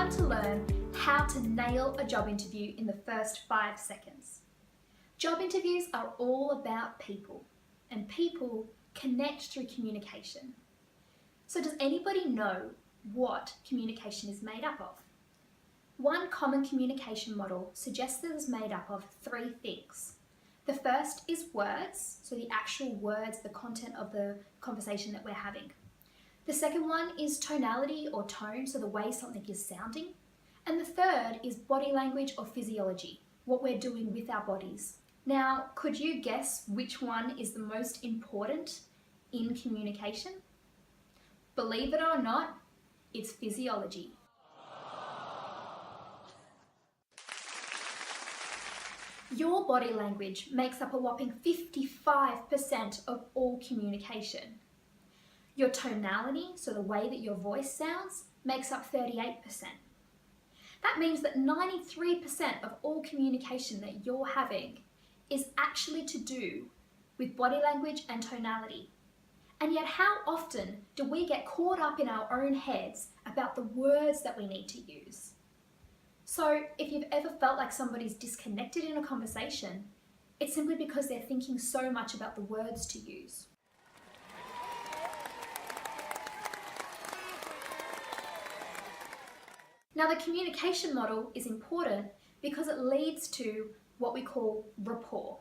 time to learn how to nail a job interview in the first 5 seconds. Job interviews are all about people, and people connect through communication. So does anybody know what communication is made up of? One common communication model suggests that it is made up of 3 things. The first is words, so the actual words, the content of the conversation that we're having. The second one is tonality or tone, so the way something is sounding. And the third is body language or physiology, what we're doing with our bodies. Now, could you guess which one is the most important in communication? Believe it or not, it's physiology. Your body language makes up a whopping 55% of all communication. Your tonality, so the way that your voice sounds, makes up 38%. That means that 93% of all communication that you're having is actually to do with body language and tonality. And yet how often do we get caught up in our own heads about the words that we need to use? So if you've ever felt like somebody's disconnected in a conversation, it's simply because they're thinking so much about the words to use. Now, the communication model is important because it leads to what we call rapport.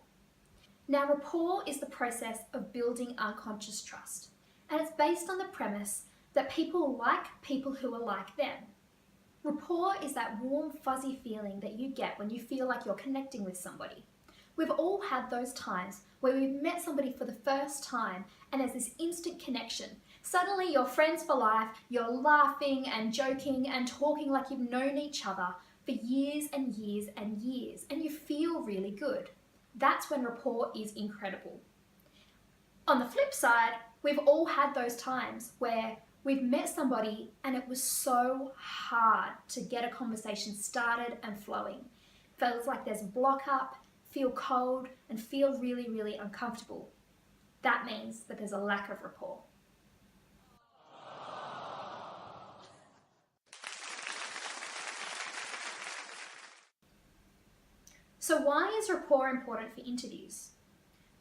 Now, rapport is the process of building unconscious trust, and it's based on the premise that people like people who are like them. Rapport is that warm, fuzzy feeling that you get when you feel like you're connecting with somebody. We've all had those times where we've met somebody for the first time and there's this instant connection. Suddenly you're friends for life, you're laughing and joking and talking like you've known each other for years and years and years, and you feel really good. That's when rapport is incredible. On the flip side, we've all had those times where we've met somebody and it was so hard to get a conversation started and flowing. Feels like there's a block up, feel cold, and feel really, really uncomfortable. That means that there's a lack of rapport. So why is rapport important for interviews?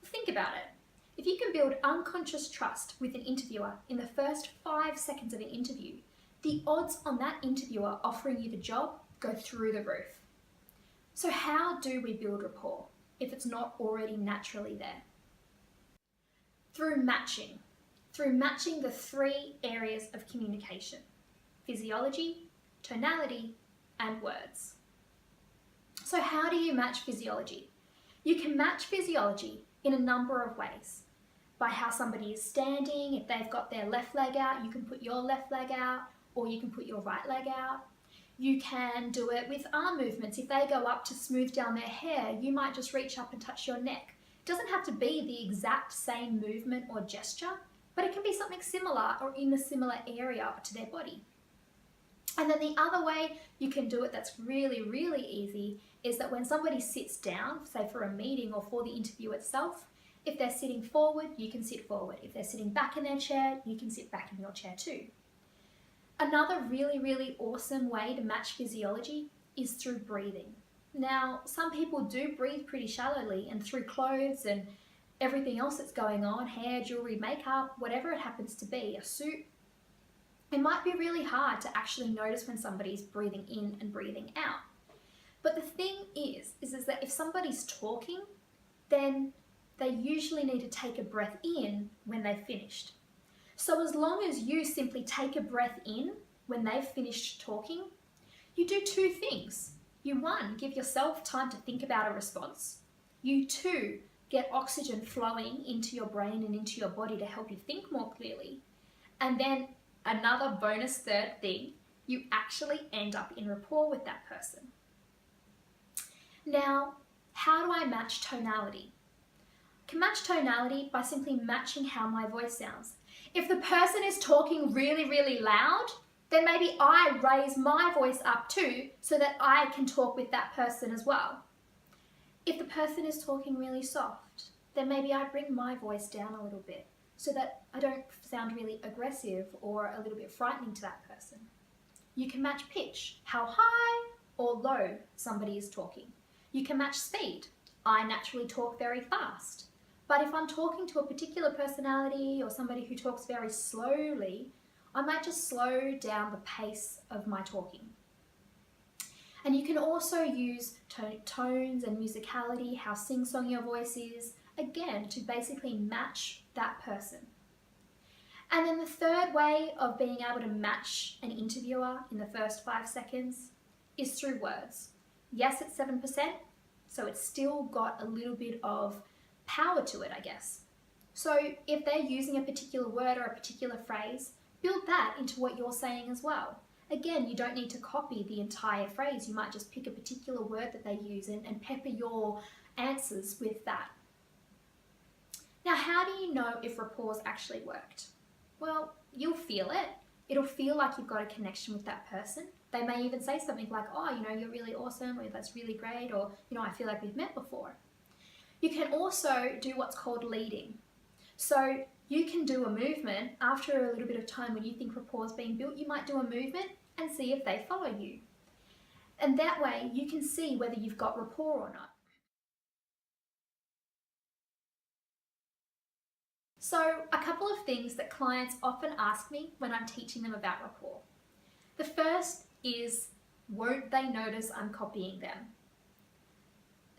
Think about it. If you can build unconscious trust with an interviewer in the first 5 seconds of an interview, the odds on that interviewer offering you the job go through the roof. So how do we build rapport if it's not already naturally there? Through matching the 3 areas of communication: physiology, tonality, and words. So how do you match physiology? You can match physiology in a number of ways. By how somebody is standing, if they've got their left leg out, you can put your left leg out, or you can put your right leg out. You can do it with arm movements. If they go up to smooth down their hair, you might just reach up and touch your neck. It doesn't have to be the exact same movement or gesture, but it can be something similar or in a similar area to their body. And then the other way you can do it that's really, really easy is that when somebody sits down, say for a meeting or for the interview itself, if they're sitting forward, you can sit forward. If they're sitting back in their chair, you can sit back in your chair too. Another really, really awesome way to match physiology is through breathing. Now, some people do breathe pretty shallowly, and through clothes and everything else that's going on, hair, jewelry, makeup, whatever it happens to be, a suit, it might be really hard to actually notice when somebody's breathing in and breathing out. But the thing is that if somebody's talking, then they usually need to take a breath in when they've finished. So as long as you simply take a breath in when they've finished talking, you do 2 things. You 1, give yourself time to think about a response. You 2, get oxygen flowing into your brain and into your body to help you think more clearly. And then another bonus 3rd thing, you actually end up in rapport with that person. Now, how do I match tonality? I can match tonality by simply matching how my voice sounds. If the person is talking really, really loud, then maybe I raise my voice up too so that I can talk with that person as well. If the person is talking really soft, then maybe I bring my voice down a little bit so that I don't sound really aggressive or a little bit frightening to that person. You can match pitch, how high or low somebody is talking. You can match speed. I naturally talk very fast. But if I'm talking to a particular personality or somebody who talks very slowly, I might just slow down the pace of my talking. And you can also use tones and musicality, how sing-song your voice is, again, to basically match that person. And then the third way of being able to match an interviewer in the first 5 seconds is through words. Yes, it's 7%, so it's still got a little bit of power to it, I guess. So if they're using a particular word or a particular phrase, build that into what you're saying as well. Again, you don't need to copy the entire phrase. You might just pick a particular word that they use and pepper your answers with that. Now, how do you know if rapport's actually worked? Well, you'll feel it. It'll feel like you've got a connection with that person. They may even say something like, oh, you're really awesome, or that's really great, or, I feel like we've met before. You can also do what's called leading. So you can do a movement after a little bit of time when you think rapport's being built. You might do a movement and see if they follow you. And that way you can see whether you've got rapport or not. So a couple of things that clients often ask me when I'm teaching them about rapport. The first is, won't they notice I'm copying them?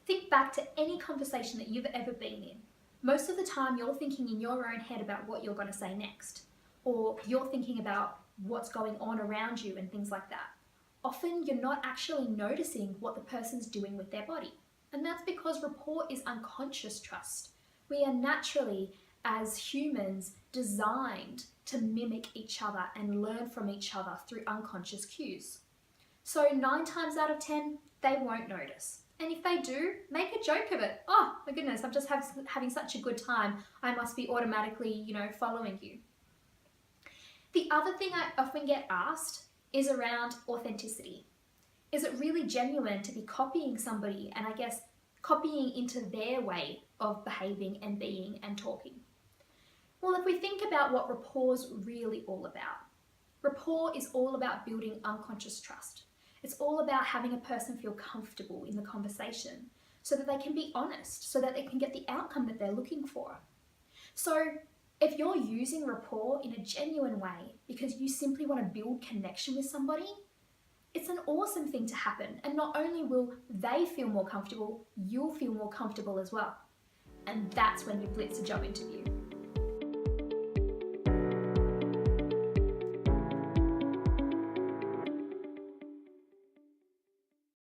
Think back to any conversation that you've ever been in. Most of the time you're thinking in your own head about what you're going to say next, or you're thinking about what's going on around you and things like that. Often you're not actually noticing what the person's doing with their body. And that's because rapport is unconscious trust. We are naturally, as humans, designed to mimic each other and learn from each other through unconscious cues. So 9 times out of 10, they won't notice. And if they do, make a joke of it. Oh my goodness, I'm just having such a good time. I must be automatically, following you. The other thing I often get asked is around authenticity. Is it really genuine to be copying somebody and I guess copying into their way of behaving and being and talking? Well, if we think about what rapport's really all about, rapport is all about building unconscious trust. It's all about having a person feel comfortable in the conversation so that they can be honest, so that they can get the outcome that they're looking for. So if you're using rapport in a genuine way because you simply want to build connection with somebody, it's an awesome thing to happen. And not only will they feel more comfortable, you'll feel more comfortable as well. And that's when you blitz a job interview.